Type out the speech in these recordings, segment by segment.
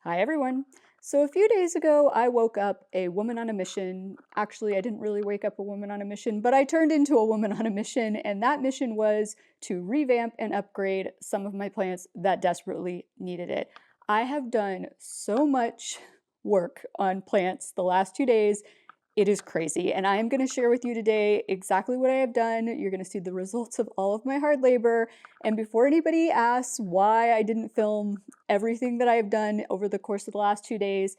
Hi, everyone. So, a few days ago, I woke up a woman on a mission. Actually, I didn't really wake up a woman on a mission, but I turned into a woman on a mission, and that mission was to revamp and upgrade some of my plants that desperately needed it. I have done so much work on plants the last 2 days. It is crazy. And I am going to share with you today exactly what I have done. You're going to see the results of all of my hard labor. And before anybody asks why I didn't film everything that I have done over the course of the last 2 days,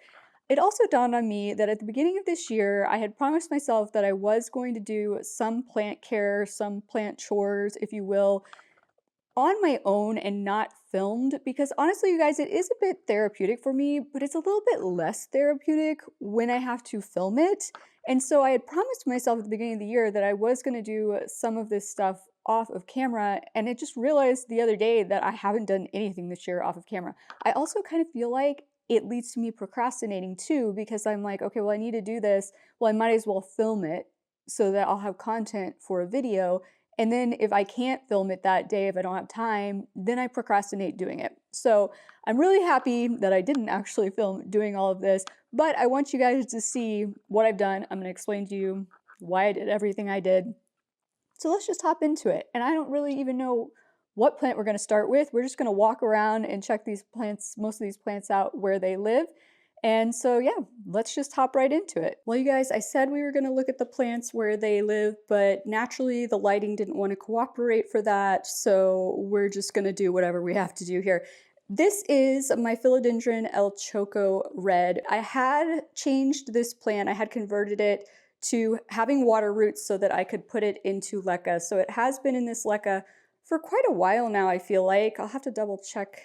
it also dawned on me that at the beginning of this year, I had promised myself that I was going to do some plant care, some plant chores, if you will, on my own and not filmed, because honestly, you guys, it is a bit therapeutic for me, but it's a little bit less therapeutic when I have to film it. And so I had promised myself at the beginning of the year that I was going to do some of this stuff off of camera, and I just realized the other day that I haven't done anything this year off of camera. I also kind of feel like it leads to me procrastinating too, because I'm like, okay, well, I need to do this. Well, I might as well film it so that I'll have content for a video. And then if I can't film it that day, if I don't have time, then I procrastinate doing it. So I'm really happy that I didn't actually film doing all of this, but I want you guys to see what I've done. I'm gonna explain to you why I did everything I did. So let's just hop into it. And I don't really even know what plant we're gonna start with. We're just gonna walk around and check these plants, most of these plants out where they live. And so, yeah, let's just hop right into it. Well, you guys, I said we were going to look at the plants where they live, but naturally the lighting didn't want to cooperate for that. So we're just going to do whatever we have to do here. This is my Philodendron El Choco Red. I had changed this plant. I had converted it to having water roots so that I could put it into leca. So it has been in this leca for quite a while now, I feel like. I'll have to double check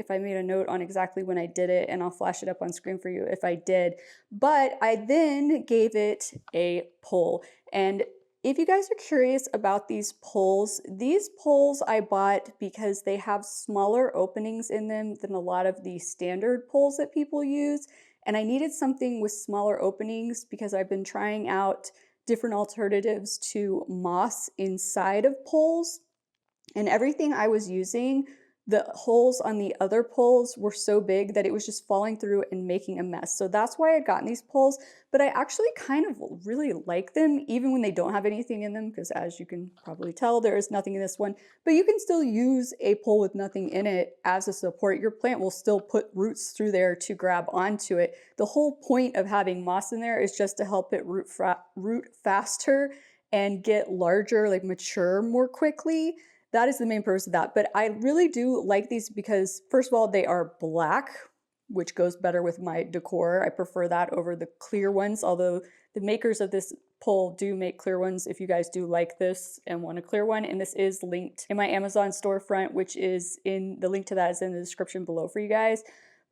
if I made a note on exactly when I did it, and I'll flash it up on screen for you if I did. But I then gave it a pull. And if you guys are curious about these poles I bought because they have smaller openings in them than a lot of the standard poles that people use. And I needed something with smaller openings because I've been trying out different alternatives to moss inside of poles. And everything I was using, the holes on the other poles were so big that it was just falling through and making a mess. So that's why I'd gotten these poles, but I actually kind of really like them even when they don't have anything in them, because as you can probably tell, there is nothing in this one, but you can still use a pole with nothing in it as a support. Your plant will still put roots through there to grab onto it. The whole point of having moss in there is just to help it root faster and get larger, like mature more quickly. That is the main purpose of that. But I really do like these because, first of all, they are black, which goes better with my decor. I prefer that over the clear ones, although the makers of this pole do make clear ones if you guys do like this and want a clear one. And this is linked in my Amazon storefront, which is in the link to that is in the description below for you guys.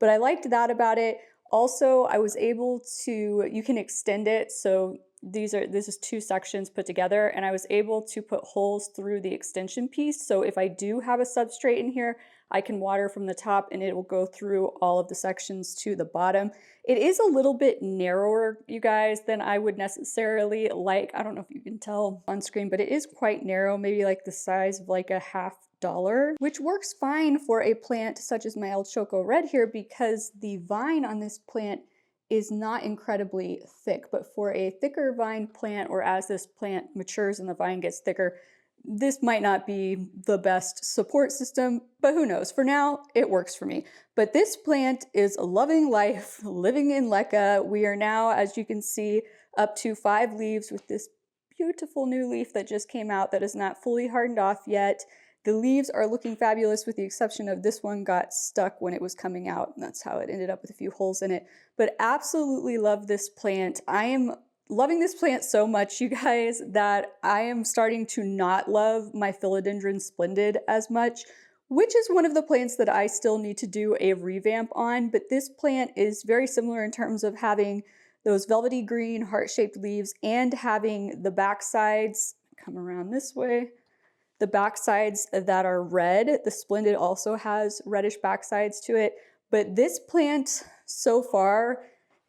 But I liked that about it. Also, I was able to, you can extend it. So this is two sections put together, and I was able to put holes through the extension piece. So if I do have a substrate in here, I can water from the top and it will go through all of the sections to the bottom. It is a little bit narrower, you guys, than I would necessarily like. I don't know if you can tell on screen, but it is quite narrow, maybe like the size of like a $1/2, which works fine for a plant such as my El Choco Red here because the vine on this plant is not incredibly thick. But for a thicker vine plant, or as this plant matures and the vine gets thicker, this might not be the best support system, but who knows? For now, it works for me. But this plant is loving life, living in leca. We are now, as you can see, up to 5 leaves with this beautiful new leaf that just came out that is not fully hardened off yet. The leaves are looking fabulous with the exception of this one got stuck when it was coming out, and that's how it ended up with a few holes in it. But absolutely love this plant. I am loving this plant so much, you guys, that I am starting to not love my Philodendron Splendid as much, which is one of the plants that I still need to do a revamp on. But this plant is very similar in terms of having those velvety green heart-shaped leaves and having the back sides, come around this way, the back sides that are red. The Splendid also has reddish back sides to it, but this plant so far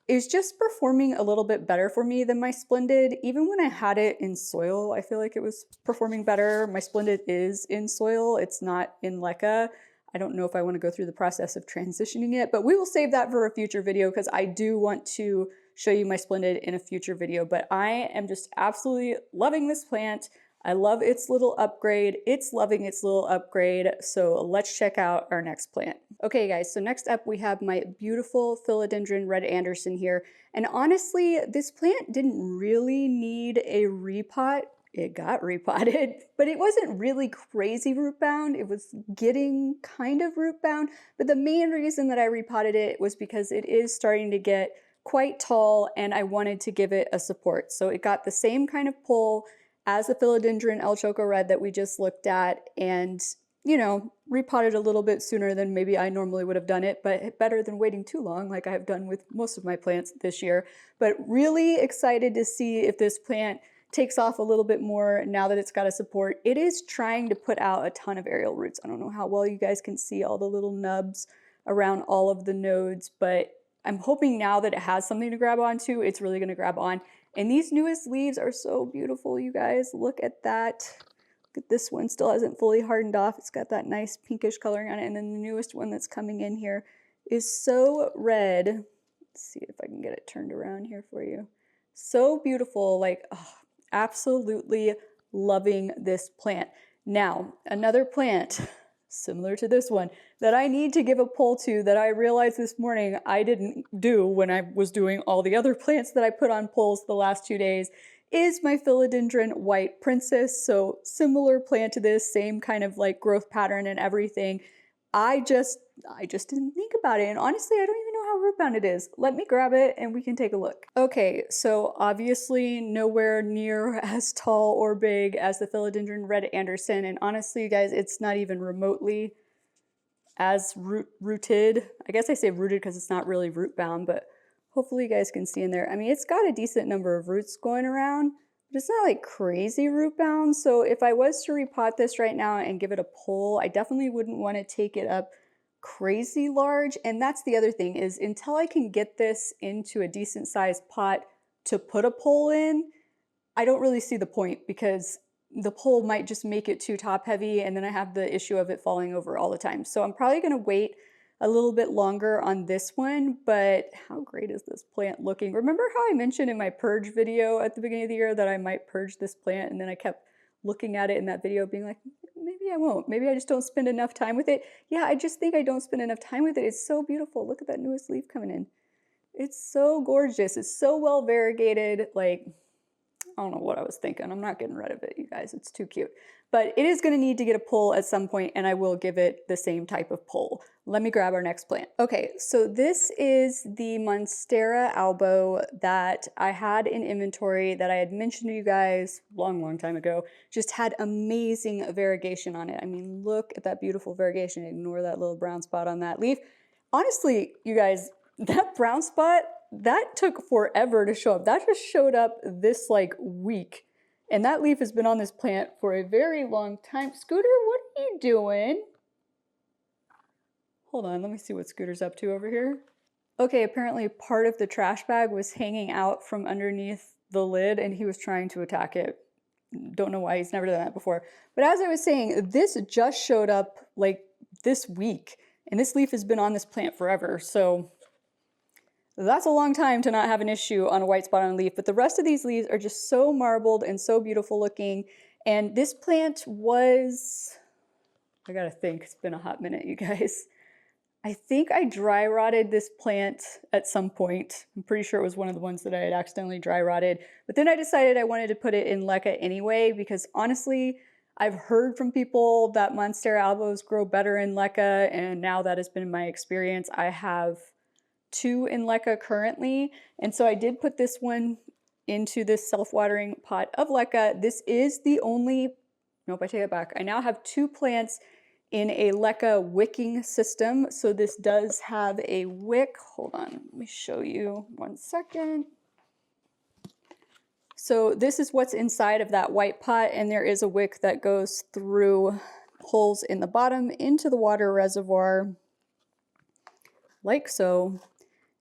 is just performing a little bit better for me than my Splendid. Even when I had it in soil, I feel like it was performing better. My Splendid is in soil, it's not in leca. I don't know if I want to go through the process of transitioning it, but we will save that for a future video because I do want to show you my Splendid in a future video. But I am just absolutely loving this plant. I love its little upgrade. It's loving its little upgrade. So let's check out our next plant. Okay guys, so next up we have my beautiful philodendron red Anderson here. And honestly, this plant didn't really need a repot. It got repotted, but it wasn't really crazy root bound. It was getting kind of root bound, but the main reason that I repotted it was because it is starting to get quite tall and I wanted to give it a support. So it got the same kind of pull as the philodendron El Choco Red that we just looked at, and you know, repotted a little bit sooner than maybe I normally would have done it, but better than waiting too long like I have done with most of my plants this year. But really excited to see if this plant takes off a little bit more now that it's got a support. It is trying to put out a ton of aerial roots. I don't know how well you guys can see all the little nubs around all of the nodes, but I'm hoping now that it has something to grab onto, it's really gonna grab on. And these newest leaves are so beautiful, you guys. Look at that. Look at this one, still hasn't fully hardened off. It's got that nice pinkish coloring on it. And then the newest one that's coming in here is so red. Let's see if I can get it turned around here for you. So beautiful, like, oh, absolutely loving this plant. Now, another plant similar to this one that I need to give a pull to that I realized this morning I didn't do when I was doing all the other plants that I put on pulls the last 2 days is my philodendron white princess. So similar plant to this, same kind of like growth pattern and everything. I just didn't think about it. And honestly, I don't even know how root bound it is. Let me grab it and we can take a look. Okay, so obviously nowhere near as tall or big as the philodendron red Anderson. And honestly, you guys, it's not even remotely as rooted. I guess I say rooted because it's not really root bound, but hopefully you guys can see in there. I mean, it's got a decent number of roots going around, but it's not like crazy root bound. So if I was to repot this right now and give it a pull, I definitely wouldn't want to take it up crazy large. And that's the other thing is until I can get this into a decent sized pot to put a pull in, I don't really see the point because the pull might just make it too top heavy and then I have the issue of it falling over all the time. So I'm probably going to wait a little bit longer on this one, but how great is this plant looking? Remember how I mentioned in my purge video at the beginning of the year that I might purge this plant, and then I kept looking at it in that video being like, maybe I won't. Maybe I just don't spend enough time with it. Yeah, I just think I don't spend enough time with it. It's so beautiful. Look at that newest leaf coming in. It's so gorgeous. It's so well variegated. Like, I don't know what I was thinking. I'm not getting rid of it, you guys. It's too cute. But it is going to need to get a pull at some point, and I will give it the same type of pull. Let me grab our next plant. Okay, so this is the Monstera albo that I had in inventory that I had mentioned to you guys long time ago. Just had amazing variegation on it. I mean, look at that beautiful variegation. Ignore that little brown spot on that leaf. Honestly, you guys, that brown spot, that took forever to show up. That just showed up this like week. And that leaf has been on this plant for a very long time. Scooter, what are you doing? Hold on, let me see what Scooter's up to over here. Okay, apparently part of the trash bag was hanging out from underneath the lid and he was trying to attack it. Don't know why, he's never done that before. But as I was saying, this just showed up like this week. And this leaf has been on this plant forever, so that's a long time to not have an issue on a white spot on a leaf, but the rest of these leaves are just so marbled and so beautiful looking. And this plant was, I gotta think, it's been a hot minute, you guys. I think I dry rotted this plant at some point. I'm pretty sure it was one of the ones that I had accidentally dry rotted, but then I decided I wanted to put it in leca anyway, because honestly, I've heard from people that Monstera albos grow better in leca, and now that has been my experience. I have 2 in leca currently, and so I did put this one into this self-watering pot of leca. This is the only, nope, I take it back. I now have 2 plants in a leca wicking system. So this does have a wick. Hold on, let me show you 1 second. So this is what's inside of that white pot, and there is a wick that goes through holes in the bottom into the water reservoir, like so.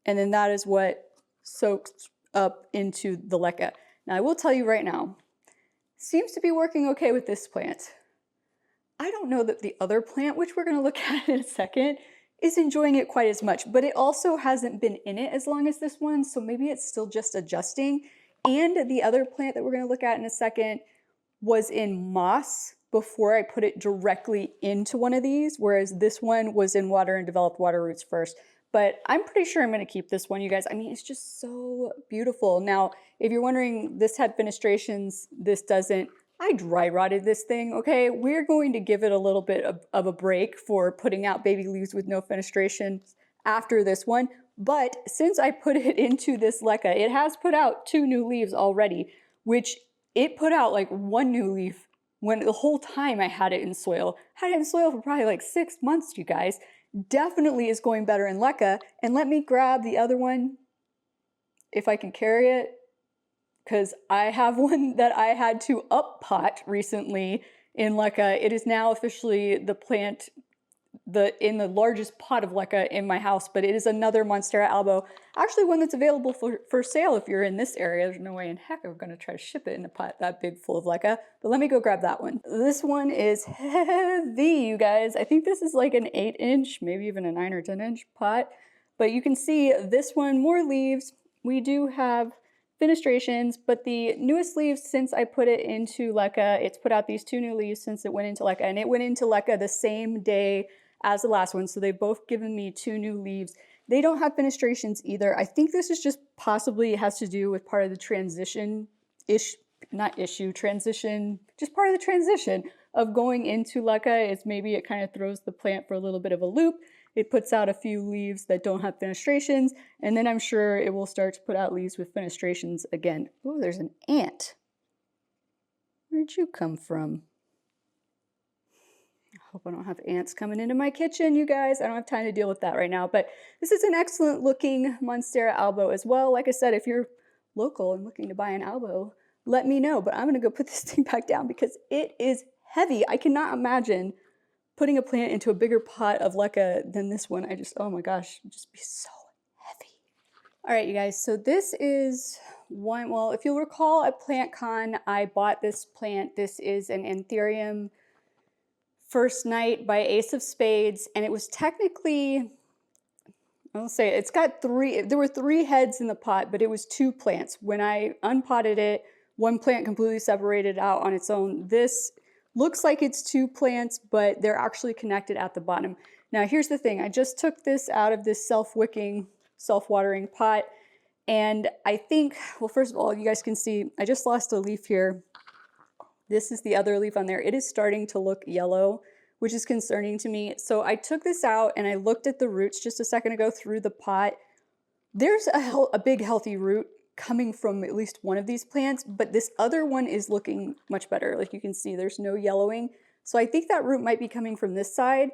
And then that is what soaks up into the leca. Now I will tell you right now, seems to be working okay with this plant. I don't know that the other plant, which we're going to look at in a second, is enjoying it quite as much, but it also hasn't been in it as long as this one, so maybe it's still just adjusting. And the other plant that we're going to look at in a second was in moss before I put it directly into one of these, whereas this one was in water and developed water roots first. But I'm pretty sure I'm going to keep this one, you guys. I mean, it's just so beautiful. Now, if you're wondering, this had fenestrations, this doesn't. I dry rotted this thing, okay? We're going to give it a little bit of a break for putting out baby leaves with no fenestration after this one. But since I put it into this leca, it has put out 2 new leaves already, which it put out like 1 new leaf when the whole time I had it in soil. Had it in soil for probably like 6 months, you guys. Definitely is going better in leca. And let me grab the other one if I can carry it, because I have one that I had to up pot recently in leca. It is now officially the plant in the largest pot of leca in my house, but it is another Monstera albo. Actually one that's available for sale if you're in this area. There's no way in heck I'm gonna try to ship it in a pot that big full of leca, but let me go grab that one. This one is heavy, you guys. I think this is like an 8-inch, maybe even a 9 or 10-inch pot, but you can see this one, more leaves. We do have fenestrations, but the newest leaves since I put it into leca, it's put out these 2 new leaves since it went into leca, and it went into leca the same day as the last one, so they've both given me 2 new leaves. They don't have fenestrations either. I think this is just possibly has to do with part of the transition just part of the transition of going into leca is maybe it kind of throws the plant for a little bit of a loop. It puts out a few leaves that don't have fenestrations, and then I'm sure it will start to put out leaves with fenestrations again. Oh, there's an ant. Where'd you come from? I hope I don't have ants coming into my kitchen, you guys. I don't have time to deal with that right now, but this is an excellent looking Monstera albo as well. Like I said, if you're local and looking to buy an albo, let me know, but I'm gonna go put this thing back down because it is heavy. I cannot imagine putting a plant into a bigger pot of leca than this one. Oh my gosh, it'd just be so heavy. All right, you guys, so this is one, well, if you'll recall at PlantCon, I bought this plant. This is an Anthurium First Night by Ace of Spades, and it was technically, I'll say it's got 3, there were 3 heads in the pot, but it was 2 plants. When I unpotted it, one plant completely separated out on its own. This looks like it's 2 plants, but they're actually connected at the bottom. Now here's the thing, I just took this out of this self-wicking, self-watering pot, and I think, well, first of all, you guys can see, I just lost a leaf here. This is the other leaf on there. It is starting to look yellow, which is concerning to me. So I took this out and I looked at the roots just a second ago through the pot. There's a big healthy root coming from at least one of these plants, but this other one is looking much better. Like you can see, there's no yellowing. So I think that root might be coming from this side.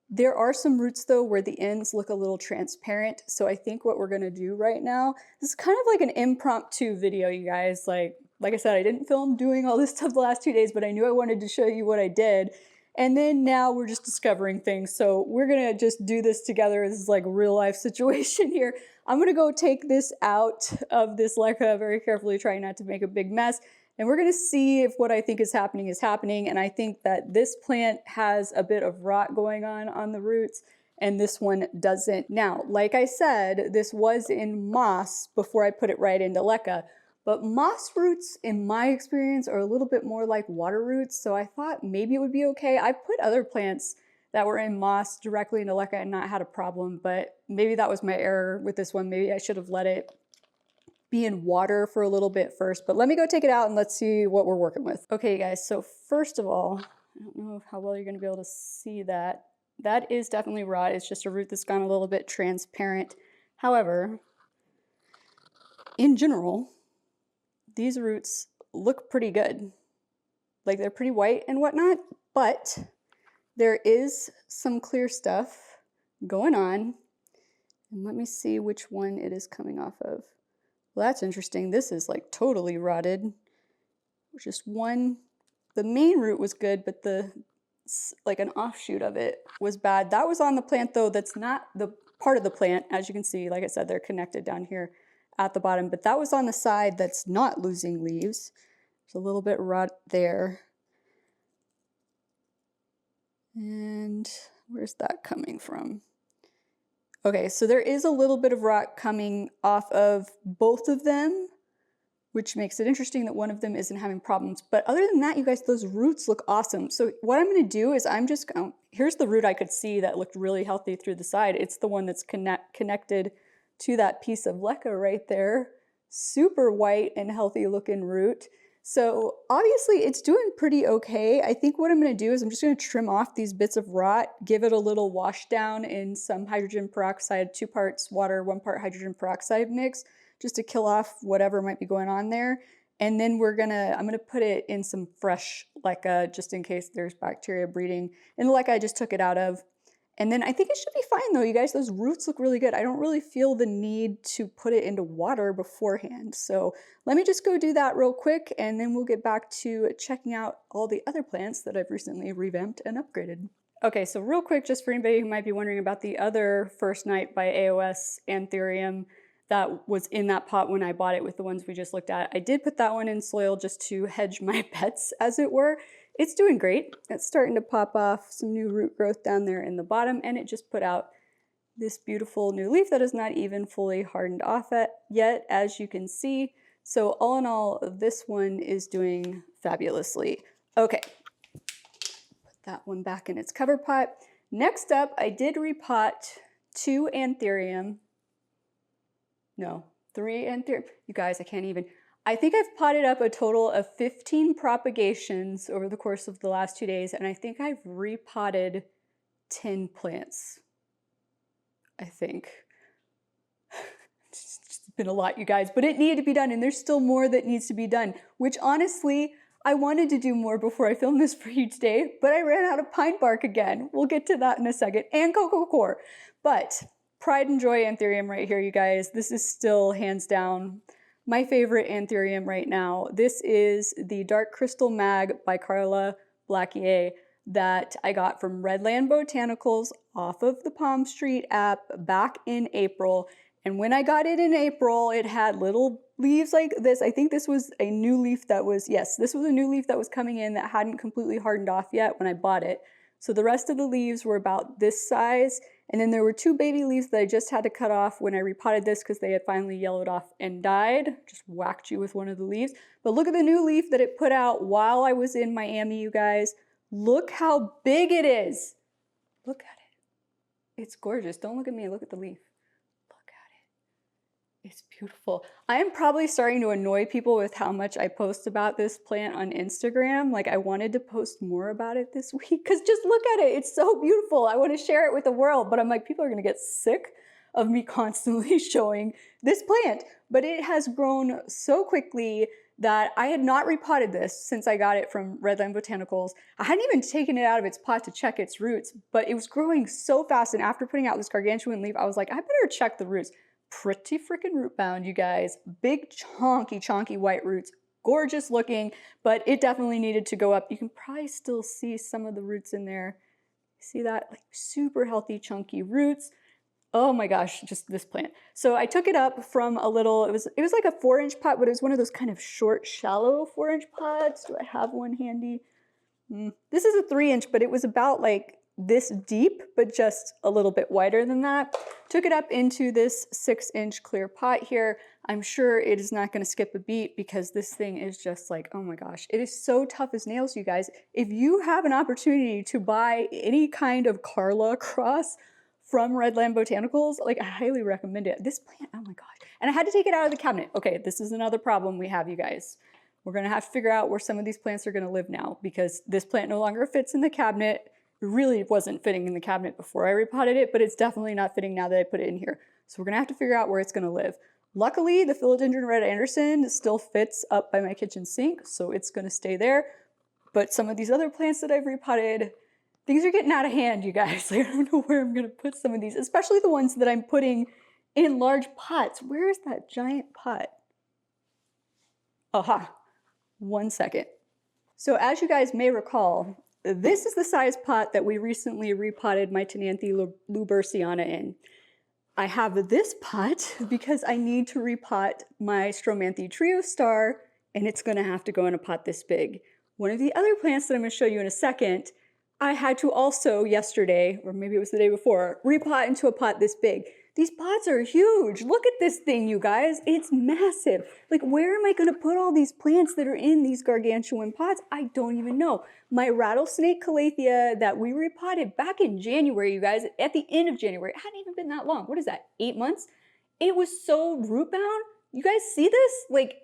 There are some roots though where the ends look a little transparent. So I think what we're gonna do right now, this is kind of like an impromptu video, you guys. Like I said, I didn't film doing all this stuff the last 2 days, but I knew I wanted to show you what I did. And then now we're just discovering things. So we're gonna just do this together. This is like a real life situation here. I'm gonna go take this out of this leca very carefully, trying not to make a big mess. And we're gonna see if what I think is happening is happening. And I think that this plant has a bit of rot going on the roots, and this one doesn't. Now, like I said, this was in moss before I put it right into leca. But moss roots, in my experience, are a little bit more like water roots, so I thought maybe it would be okay. I put other plants that were in moss directly into leca and not had a problem, but maybe that was my error with this one. Maybe I should have let it be in water for a little bit first, but let me go take it out and let's see what we're working with. Okay, guys, so first of all, I don't know how well you're gonna be able to see that. That is definitely rot. It's just a root that's gone a little bit transparent. However, in general, these roots look pretty good. Like they're pretty white and whatnot, but there is some clear stuff going on. And let me see which one it is coming off of. Well, that's interesting. This is like totally rotted. Just one, the main root was good, but like an offshoot of it was bad. That was on the plant though. That's not the part of the plant. As you can see, like I said, they're connected down here at the bottom, but that was on the side that's not losing leaves. There's a little bit rot there. And where's that coming from? Okay, so there is a little bit of rot coming off of both of them, which makes it interesting that one of them isn't having problems. But other than that, you guys, those roots look awesome. So what I'm gonna do is here's the root I could see that looked really healthy through the side. It's the one that's connected to that piece of leca right there. Super white and healthy looking root. So obviously it's doing pretty okay. I think what I'm gonna do is I'm just gonna trim off these bits of rot, give it a little wash down in some hydrogen peroxide, 2 parts water, 1 part hydrogen peroxide mix, just to kill off whatever might be going on there. And then I'm gonna put it in some fresh leca just in case there's bacteria breeding in the leca I just took it out of. And then I think it should be fine though, you guys. Those roots look really good. I don't really feel the need to put it into water beforehand. So let me just go do that real quick and then we'll get back to checking out all the other plants that I've recently revamped and upgraded. Okay, so real quick, just for anybody who might be wondering about the other First Night by AOS Anthurium that was in that pot when I bought it with the ones we just looked at. I did put that one in soil just to hedge my bets, as it were. It's doing great. It's starting to pop off some new root growth down there in the bottom, and it just put out this beautiful new leaf that is not even fully hardened off yet, as you can see. So all in all, this one is doing fabulously. Okay, put that one back in its cover pot. Next up, I did repot 2 Anthurium. No, 3 Anthurium. You guys, I can't even. I think I've potted up a total of 15 propagations over the course of the last 2 days, and I think I've repotted 10 plants. I think. It's been a lot, you guys, but it needed to be done, and there's still more that needs to be done, which honestly, I wanted to do more before I filmed this for you today, but I ran out of pine bark again. We'll get to that in a second, and cocoa core. But pride and joy Anthurium right here, you guys. This is still hands down my favorite Anthurium right now. This is the Dark Crystal Mag by Carla Blackier that I got from Redland Botanicals off of the Palm Street app back in April. And when I got it in April, it had little leaves like this. I think this was a new leaf that was, yes, this was a new leaf that was coming in that hadn't completely hardened off yet when I bought it. So the rest of the leaves were about this size. And then there were 2 baby leaves that I just had to cut off when I repotted this because they had finally yellowed off and died. Just whacked you with one of the leaves. But look at the new leaf that it put out while I was in Miami, you guys. Look how big it is. Look at it. It's gorgeous. Don't look at me, look at the leaf. Look at it. It's beautiful. I am probably starting to annoy people with how much I post about this plant on Instagram. Like, I wanted to post more about it this week because just look at it. It's so beautiful. I want to share it with the world, but I'm like, people are going to get sick of me constantly showing this plant. But it has grown so quickly that I had not repotted this since I got it from Redland Botanicals. I hadn't even taken it out of its pot to check its roots, but it was growing so fast. And after putting out this gargantuan leaf, I was like, I better check the roots. Pretty freaking root bound, you guys. Big, chonky white roots. Gorgeous looking, but it definitely needed to go up. You can probably still see some of the roots in there. See that? Like super healthy, chunky roots. Oh my gosh, just this plant. So I took it up from a little, it was like a 4-inch pot, but it was one of those kind of short, shallow 4-inch pots. Do I have one handy? This is a 3-inch, but it was about like this deep, but just a little bit wider than that. Took it up into this 6-inch clear pot here. I'm sure it is not gonna skip a beat because this thing is just like, oh my gosh, it is so tough as nails, you guys. If you have an opportunity to buy any kind of Carla cross from Redland Botanicals, like I highly recommend it. This plant, oh my gosh. And I had to take it out of the cabinet. Okay, this is another problem we have, you guys. We're gonna have to figure out where some of these plants are gonna live now because this plant no longer fits in the cabinet. It really wasn't fitting in the cabinet before I repotted it, but it's definitely not fitting now that I put it in here. So we're gonna have to figure out where it's gonna live. Luckily, the Philodendron Red Anderson still fits up by my kitchen sink, so it's gonna stay there. But some of these other plants that I've repotted, things are getting out of hand, you guys. Like, I don't know where I'm gonna put some of these, especially the ones that I'm putting in large pots. Where is that giant pot? Aha, 1 second. So as you guys may recall, this is the size pot that we recently repotted my Tenanthe luberciana in. I have this pot because I need to repot my Stromanthe Trio Star, and it's gonna have to go in a pot this big. One of the other plants that I'm gonna show you in a second I had to also yesterday, or maybe it was the day before, repot into a pot this big. These pots are huge. Look at this thing, you guys. It's massive. Like, where am I going to put all these plants that are in these gargantuan pots? I don't even know. My rattlesnake calathea that we repotted back in January, you guys, at the end of January, it hadn't even been that long. What is that, 8 months? It was so root bound. You guys see this? Like,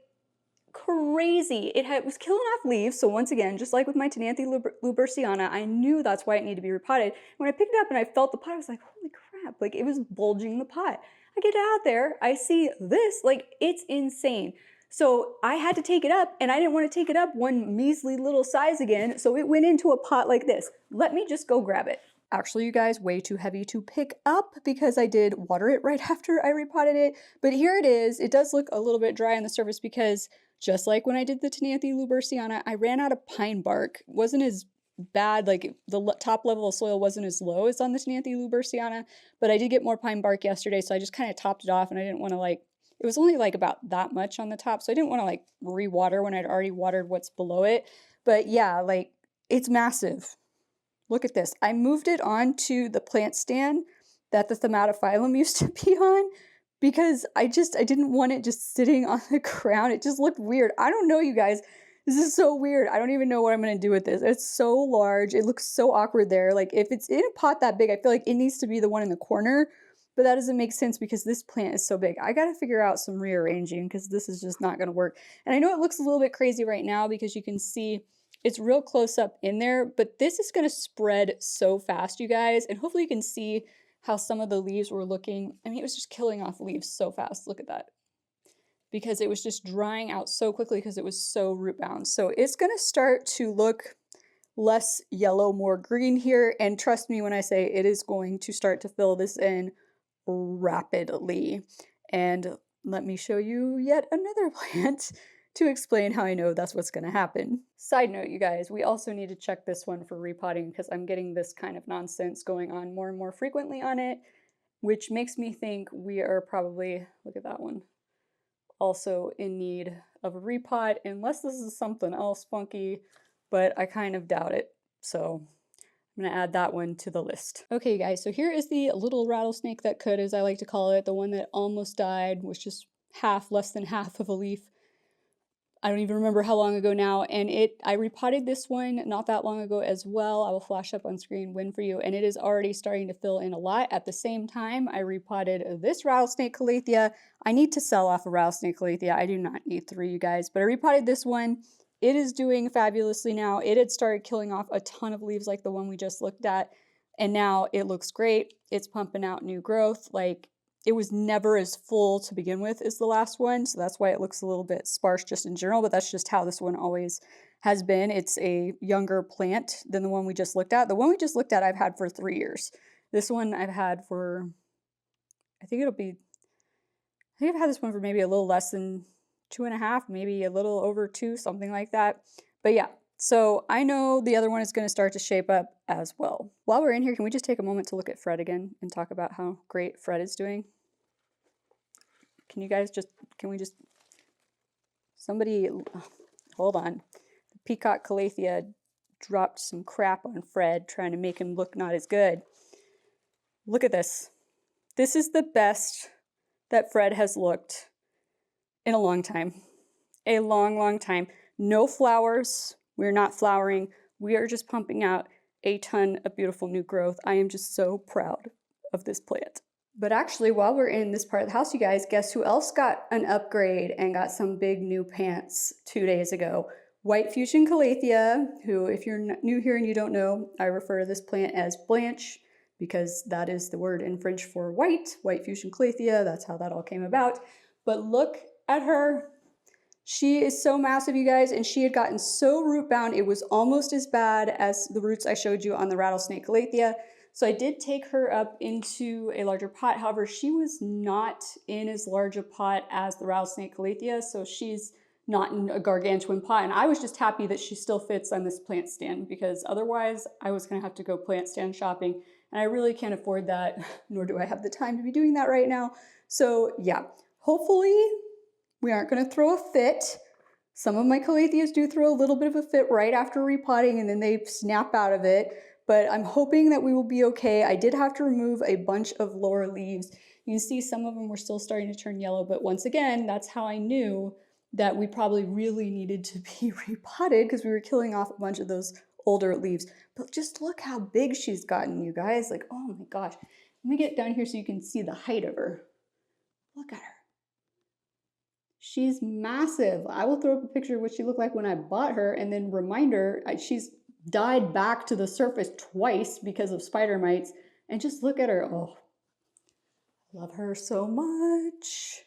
crazy. It was killing off leaves. So once again, just like with my Tenanthe luberciana, I knew that's why it needed to be repotted. When I picked it up and I felt the pot, I was like, holy crap, like it was bulging the pot. I get out there, I see this, like it's insane. So I had to take it up, and I didn't want to take it up one measly little size again, so it went into a pot like this. Let me just go grab it. Actually, you guys, way too heavy to pick up because I did water it right after I repotted it. But here it is. It does look a little bit dry on the surface because just like when I did the Tenanthe luberciana, I ran out of pine bark. It wasn't as bad, like the top level of soil wasn't as low as on the Tenanthe luberciana, but I did get more pine bark yesterday, so I just kind of topped it off, and I didn't want to like, it was only like about that much on the top, so I didn't want to like re-water when I'd already watered what's below it. But yeah, like it's massive. Look at this. I moved it onto the plant stand that the Thaumatophyllum used to be on, because I didn't want it just sitting on the ground. It just looked weird. I don't know, you guys. This is so weird. I don't even know what I'm going to do with this. It's so large. It looks so awkward there. Like if it's in a pot that big, I feel like it needs to be the one in the corner, but that doesn't make sense because this plant is so big. I got to figure out some rearranging because this is just not going to work. And I know it looks a little bit crazy right now because you can see it's real close up in there, but this is going to spread so fast, you guys. And hopefully you can see how some of the leaves were looking. I mean, it was just killing off leaves so fast. Look at that. Because it was just drying out so quickly because it was so root bound. So it's going to start to look less yellow, more green here. And trust me when I say it is going to start to fill this in rapidly. And let me show you yet another plant to explain how I know that's what's going to happen. Side note, you guys, we also need to check this one for repotting because I'm getting this kind of nonsense going on more and more frequently on it, which makes me think we are probably, look at that one, also in need of a repot, unless this is something else funky, but I kind of doubt it. So I'm gonna add that one to the list. Okay, guys, so here is the little rattlesnake that could, as I like to call it, the one that almost died, was just less than half of a leaf. I don't even remember how long ago now, and I repotted this one not that long ago as well. I will flash up on screen when for you, and it is already starting to fill in a lot. At the same time, I repotted this rattlesnake calathea. I need to sell off a rattlesnake calathea. I do not need 3, you guys, but I repotted this one. It is doing fabulously now. It had started killing off a ton of leaves like the one we just looked at, and now it looks great. It's pumping out new growth. Like, it was never as full to begin with as the last one, so that's why it looks a little bit sparse just in general, but that's just how this one always has been. It's a younger plant than the one we just looked at. The one we just looked at I've had for 3 years. This one I've had for, I think I've had this one for maybe a little less than 2.5, maybe a little over 2, something like that. But yeah, so I know the other one is going to start to shape up as well. While we're in here, can we just take a moment to look at Fred again and talk about how great Fred is doing? Can you guys somebody, hold on. The peacock calathea dropped some crap on Fred, trying to make him look not as good. Look at this. This is the best that Fred has looked in a long time. A long, long time. No flowers. We're not flowering. We are just pumping out a ton of beautiful new growth. I am just so proud of this plant. But actually, while we're in this part of the house, you guys, guess who else got an upgrade and got some big new plants 2 days ago? White Fuchsia calathea, who, if you're new here and you don't know, I refer to this plant as Blanche because that is the word in French for white. White Fuchsia calathea, that's how that all came about. But look at her. She is so massive, you guys, and she had gotten so root bound, it was almost as bad as the roots I showed you on the rattlesnake calathea. So I did take her up into a larger pot. However, she was not in as large a pot as the rattlesnake calathea, so she's not in a gargantuan pot. And I was just happy that she still fits on this plant stand because otherwise I was gonna have to go plant stand shopping, and I really can't afford that, nor do I have the time to be doing that right now. So yeah, hopefully we aren't going to throw a fit. Some of my calatheas do throw a little bit of a fit right after repotting and then they snap out of it. but I'm hoping that we will be okay. I did have to remove a bunch of lower leaves. You can see some of them were still starting to turn yellow, but once again, that's how I knew that we probably really needed to be repotted because we were killing off a bunch of those older leaves. But just look how big she's gotten, you guys. Like, oh my gosh. Let me get down here so you can see the height of her. Look at her. She's massive. I will throw up a picture of what she looked like when I bought her and then remind her she's died back to the surface twice because of spider mites. And just look at her. Oh, I love her so much.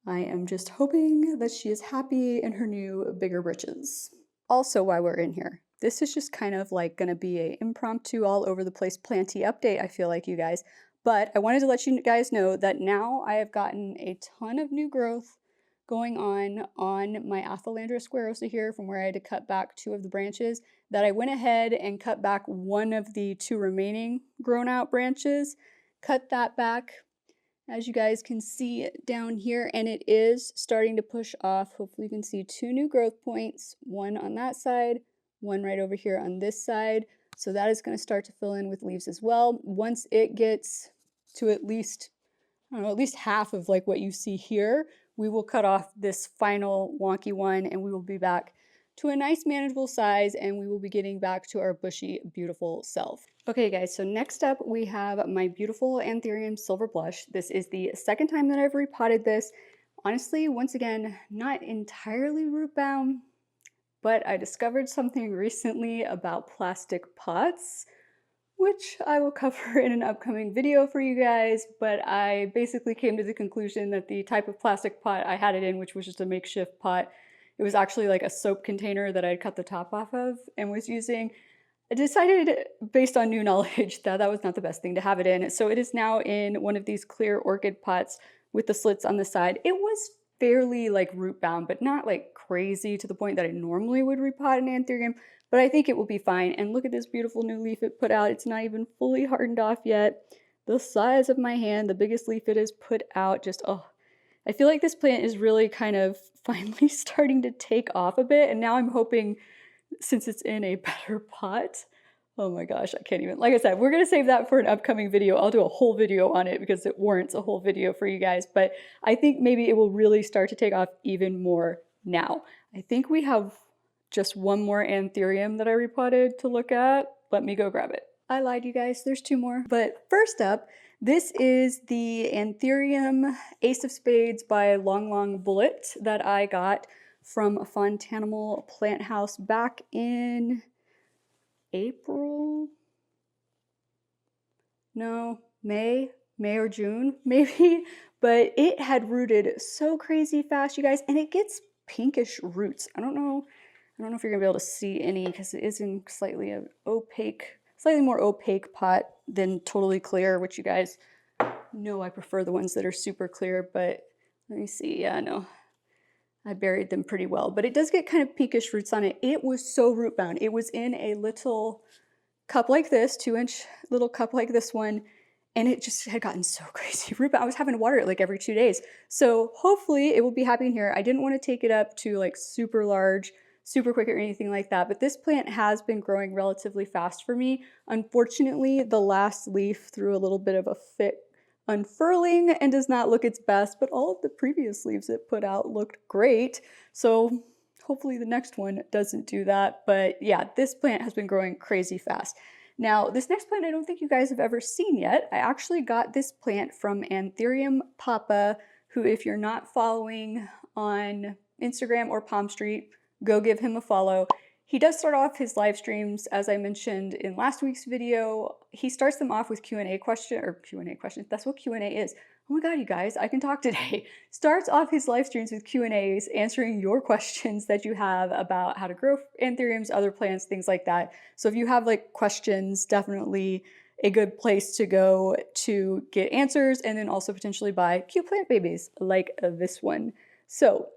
I am just hoping that she is happy in her new bigger britches. Also, while we're in here, this is just kind of like gonna be an impromptu all over the place planty update, I feel like, you guys. But I wanted to let you guys know that now I have gotten a ton of new growth going on my Athelandra squarosa here from where I had to cut back 2 of the branches, that I went ahead and cut back 1 of the 2 remaining grown out branches, cut that back, as you guys can see down here, and it is starting to push off. Hopefully you can see 2 new growth points, 1 on that side, 1 right over here on this side. So that is going to start to fill in with leaves as well. Once it gets to at least, I don't know, at least half of like what you see here, we will cut off this final wonky one and we will be back to a nice manageable size and we will be getting back to our bushy, beautiful self. Okay guys, so next up we have my beautiful Anthurium Silver Blush. This is the second time that I've repotted this. Honestly, once again, not entirely root bound, but I discovered something recently about plastic pots, which I will cover in an upcoming video for you guys, but I basically came to the conclusion that the type of plastic pot I had it in, which was just a makeshift pot, it was actually like a soap container that I'd cut the top off of and was using. I decided, based on new knowledge, that that was not the best thing to have it in. So it is now in one of these clear orchid pots with the slits on the side. It was fairly like root bound, but not like crazy to the point that I normally would repot an Anthurium, but I think it will be fine. And look at this beautiful new leaf it put out. It's not even fully hardened off yet. The size of my hand, the biggest leaf it has put out, just, oh, I feel like this plant is really kind of finally starting to take off a bit. And now I'm hoping, since it's in a better pot, oh my gosh, I can't even, like I said, we're gonna save that for an upcoming video. I'll do a whole video on it because it warrants a whole video for you guys, but I think maybe it will really start to take off even more now. I think we have just 1 more Anthurium that I repotted to look at. Let me go grab it. I lied, you guys, there's 2 more. But first up, this is the Anthurium Ace of Spades by Long Long Bullet that I got from a Fontanimal Plant House back in April? No, May or June, maybe. But it had rooted so crazy fast, you guys, and it gets pinkish roots. I don't know if you're gonna be able to see any because it is in slightly more opaque pot than totally clear, which you guys know I prefer the ones that are super clear, but let me see. Yeah, no, I buried them pretty well, but it does get kind of pinkish roots on it. It was so root bound. It was in a little cup like this, 2-inch little cup like this one, and it just had gotten so crazy root bound. I was having to water it like every 2 days. So hopefully it will be happy in here. I didn't want to take it up to like super large, super quick or anything like that, but this plant has been growing relatively fast for me. Unfortunately, the last leaf threw a little bit of a fit unfurling and does not look its best, but all of the previous leaves it put out looked great. So hopefully the next one doesn't do that. But yeah, this plant has been growing crazy fast. Now, this next plant I don't think you guys have ever seen yet. I actually got this plant from Anthurium Papa, who, if you're not following on Instagram or Palm Street, go give him a follow. He does start off his live streams, as I mentioned in last week's video. He starts them off with Q&A questions. That's what Q&A is. Oh my God, you guys, I can talk today. Starts off his live streams with Q&As, answering your questions that you have about how to grow anthuriums, other plants, things like that. So if you have like questions, definitely a good place to go to get answers, and then also potentially buy cute plant babies like this one. So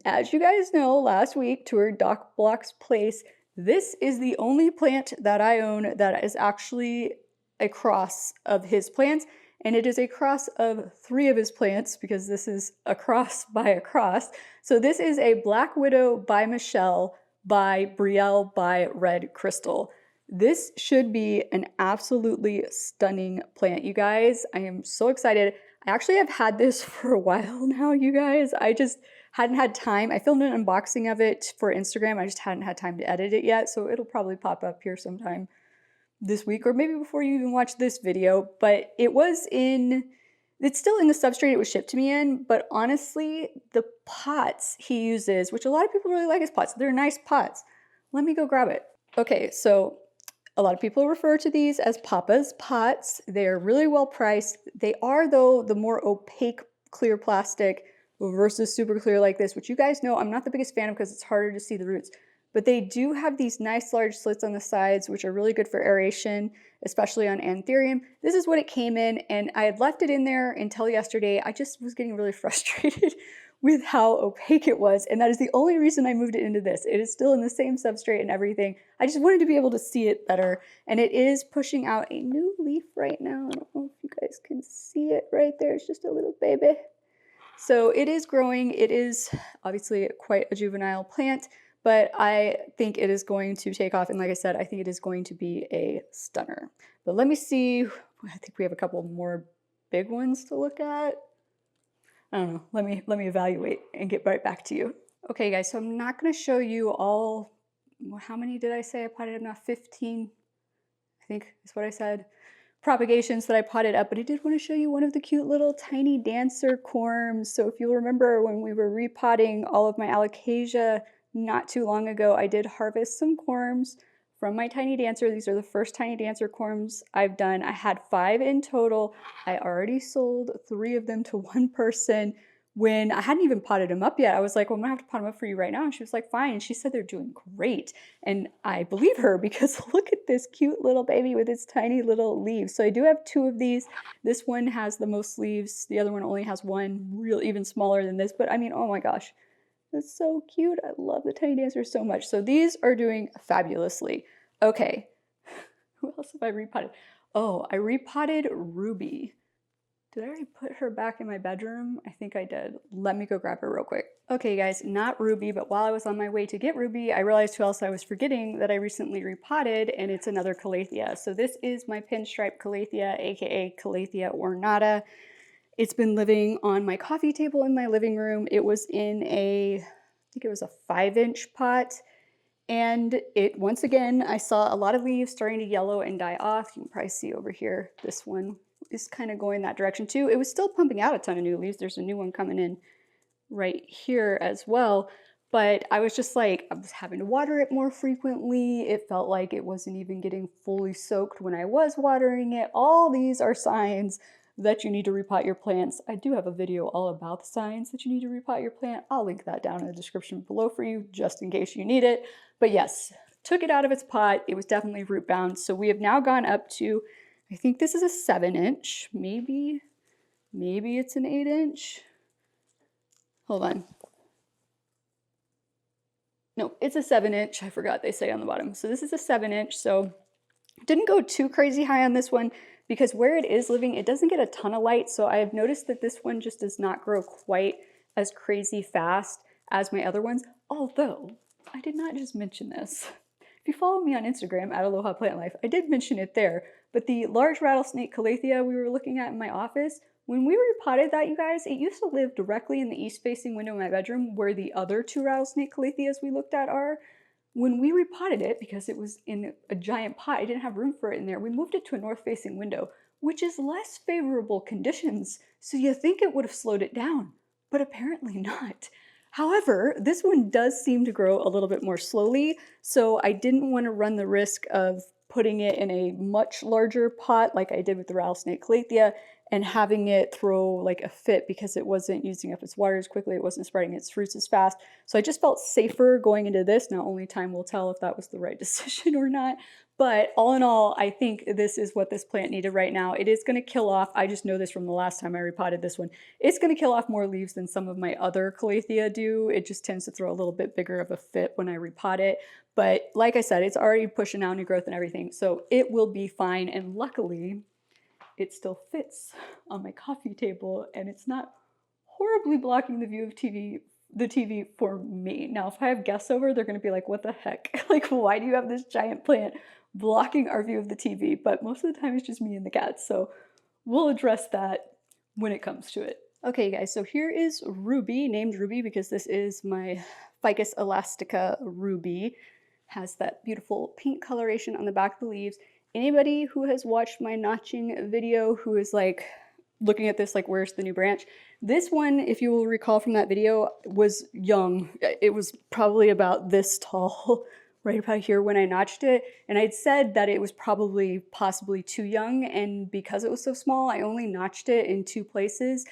as you guys know, last week toured Doc Block's place. This is the only plant that I own that is actually a cross of his plants, and it is a cross of 3 of his plants because this is a cross by a cross. So this is a Black Widow by Michelle by Brielle by Red Crystal. This should be an absolutely stunning plant, you guys. I am so excited. I actually have had this for a while now, you guys. I just hadn't had time. I filmed an unboxing of it for Instagram. I just hadn't had time to edit it yet, so it'll probably pop up here sometime this week or maybe before you even watch this video. But it's still in the substrate it was shipped to me in, but honestly, the pots he uses, which a lot of people really like his pots, they're nice pots. Let me go grab it. Okay, so a lot of people refer to these as Papa's pots. They're really well priced. They are, though, the more opaque clear plastic versus super clear like this, which you guys know I'm not the biggest fan of because it's harder to see the roots. But they do have these nice large slits on the sides, which are really good for aeration, especially on anthurium. This is what it came in, and I had left it in there until yesterday. I just was getting really frustrated with how opaque it was, and that is the only reason I moved it into this. It is still in the same substrate and everything. I just wanted to be able to see it better, and it is pushing out a new leaf right now. I don't know if you guys can see it right there. It's just a little baby. So it is growing. It is obviously quite a juvenile plant, but I think it is going to take off. And like I said, I think it is going to be a stunner. But let me see. I think we have a couple more big ones to look at. I don't know. Let me evaluate and get right back to you. Okay, guys, so I'm not going to show you all. How many did I say I potted up now? 15, I think is what I said. Propagations that I potted up, but I did want to show you one of the cute little tiny dancer corms. So if you'll remember when we were repotting all of my alocasia not too long ago, I did harvest some corms from my tiny dancer. These are the first tiny dancer corms I've done. I had 5 in total. I already sold 3 of them to one person. When I hadn't even potted them up yet, I was like, well, I'm gonna have to pot them up for you right now. And she was like, fine. And she said they're doing great. And I believe her because look at this cute little baby with its tiny little leaves. So I do have 2 of these. This one has the most leaves. The other one only has 1, real even smaller than this. But I mean, oh my gosh, that's so cute. I love the tiny dancers so much. So these are doing fabulously. Okay, who else have I repotted? Oh, I repotted Ruby. Did I already put her back in my bedroom? I think I did. Let me go grab her real quick. Okay, guys, not Ruby, but while I was on my way to get Ruby, I realized who else I was forgetting that I recently repotted, and it's another Calathea. So this is my pinstripe Calathea, aka Calathea ornata. It's been living on my coffee table in my living room. It was in I think it was a 5-inch pot. And once again, I saw a lot of leaves starting to yellow and die off. You can probably see over here, this one is kind of going that direction too. It was still pumping out a ton of new leaves. There's a new one coming in right here as well. But I was just like, I was having to water it more frequently. It felt like it wasn't even getting fully soaked when I was watering it. All these are signs that you need to repot your plants. I do have a video all about the signs that you need to repot your plant. I'll link that down in the description below for you, just in case you need it. But yes, took it out of its pot. It was definitely root bound. So we have now gone up to, I think this is a 7-inch, maybe it's an 8-inch. Hold on. No, it's a 7-inch. I forgot they say on the bottom. So this is a 7-inch. So didn't go too crazy high on this one because where it is living, it doesn't get a ton of light. So I have noticed that this one just does not grow quite as crazy fast as my other ones. Although I did not just mention this. If you follow me on Instagram at Aloha Plant Life, I did mention it there. But the large rattlesnake Calathea we were looking at in my office, when we repotted that, you guys, it used to live directly in the east-facing window in my bedroom where the other 2 rattlesnake Calatheas we looked at are. When we repotted it, because it was in a giant pot, I didn't have room for it in there, we moved it to a north-facing window, which is less favorable conditions, so you think it would have slowed it down, but apparently not. However, this one does seem to grow a little bit more slowly, so I didn't want to run the risk of putting it in a much larger pot like I did with the rattlesnake Calathea and having it throw like a fit because it wasn't using up its water as quickly, it wasn't spreading its fruits as fast. So I just felt safer going into this. Now only time will tell if that was the right decision or not. But all in all, I think this is what this plant needed right now. It is going to kill off, I just know this from the last time I repotted this one, it's going to kill off more leaves than some of my other Calathea do. It just tends to throw a little bit bigger of a fit when I repot it. But like I said, it's already pushing out new growth and everything, so it will be fine. And luckily, it still fits on my coffee table and it's not horribly blocking the view of TV the TV for me. Now, if I have guests over, they're gonna be like, what the heck? Like, why do you have this giant plant blocking our view of the TV? But most of the time it's just me and the cats, so we'll address that when it comes to it. Okay, guys, so here is Ruby, named Ruby because this is my Ficus elastica Ruby. Has that beautiful pink coloration on the back of the leaves. Anybody who has watched my notching video who is like looking at this like, where's the new branch? This one, if you will recall from that video, was young. It was probably about this tall, right about here when I notched it. And I'd said that it was probably possibly too young. And because it was so small, I only notched it in 2 places.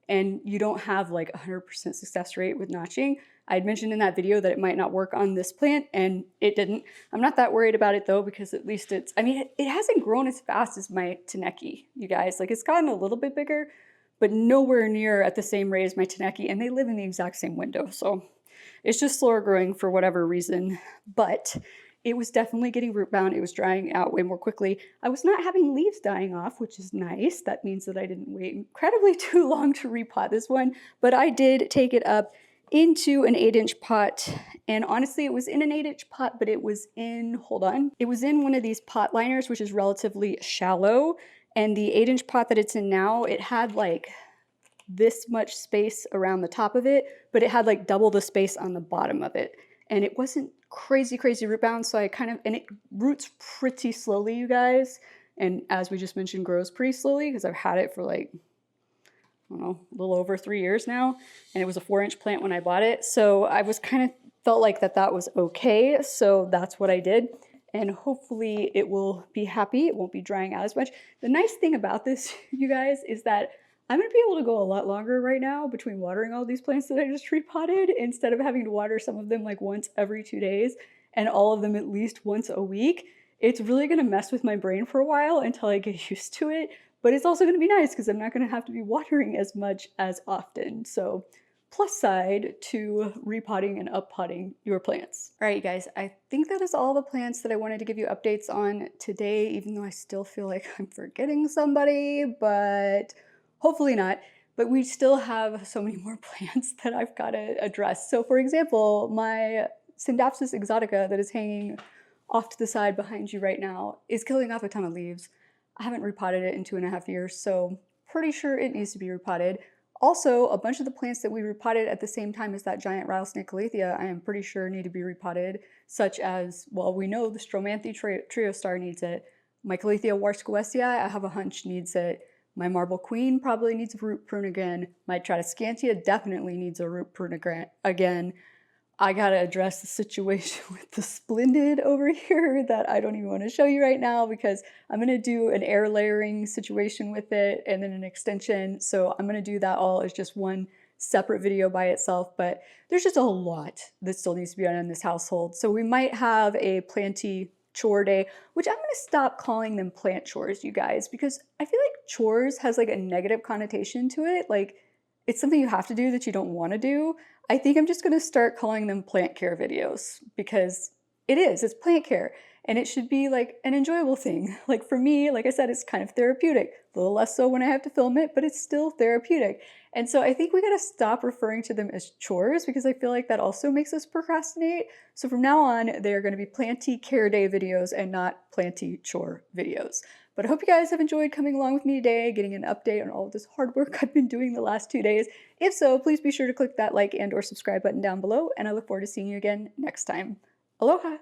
And you don't have like 100% success rate with notching. I'd mentioned in that video that it might not work on this plant, and it didn't. I'm not that worried about it though, because at least it's, I mean, it hasn't grown as fast as my Taneki, you guys. Like, it's gotten a little bit bigger, but nowhere near at the same rate as my Taneki, and they live in the exact same window. So it's just slower growing for whatever reason, but it was definitely getting root bound. It was drying out way more quickly. I was not having leaves dying off, which is nice. That means that I didn't wait incredibly too long to repot this one, but I did take it up into an 8-inch pot. And honestly, it was in an 8-inch pot, but it was in, hold on, it was in one of these pot liners, which is relatively shallow. And the 8-inch pot that it's in now, it had like this much space around the top of it, but it had like double the space on the bottom of it. And it wasn't crazy root bound, so I kind of, and it roots pretty slowly, you guys. And as we just mentioned, grows pretty slowly because I've had it for like, I don't know, a little over 3 years now. And it was a 4-inch plant when I bought it. So I was kind of felt like that was okay. So that's what I did. And hopefully it will be happy. It won't be drying out as much. The nice thing about this, you guys, is that I'm gonna be able to go a lot longer right now between watering all these plants that I just repotted, instead of having to water some of them like once every 2 days and all of them at least once a week. It's really gonna mess with my brain for a while until I get used to it, but it's also gonna be nice because I'm not gonna have to be watering as much as often. So plus side to repotting and uppotting your plants. All right, you guys, I think that is all the plants that I wanted to give you updates on today, even though I still feel like I'm forgetting somebody, but hopefully not. But we still have so many more plants that I've got to address. So for example, my Scindapsus exotica that is hanging off to the side behind you right now is killing off a ton of leaves. I haven't repotted it in 2.5 years, so pretty sure it needs to be repotted. Also, a bunch of the plants that we repotted at the same time as that giant rattlesnake calathea, I am pretty sure need to be repotted, such as, well, we know the Stromanthe trio star needs it. My Calathea warscoesii, I have a hunch, needs it. My Marble Queen probably needs a root prune again. My Tradescantia definitely needs a root prune again. I gotta address the situation with the Splendid over here that I don't even want to show you right now, because I'm gonna do an air layering situation with it and then an extension. So I'm gonna do that all as just one separate video by itself, but there's just a lot that still needs to be done in this household. So we might have a planty chore day, which I'm gonna stop calling them plant chores, you guys, because I feel like chores has like a negative connotation to it. Like, it's something you have to do that you don't want to do. I think I'm just going to start calling them plant care videos, because it's plant care, and it should be like an enjoyable thing. Like for me, like I said, it's kind of therapeutic. A little less so when I have to film it, but it's still therapeutic. And so I think we got to stop referring to them as chores, because I feel like that also makes us procrastinate. So from now on, they're going to be planty care day videos and not planty chore videos. But I hope you guys have enjoyed coming along with me today, getting an update on all of this hard work I've been doing the last 2 days. If so, please be sure to click that like and/or subscribe button down below, and I look forward to seeing you again next time. Aloha!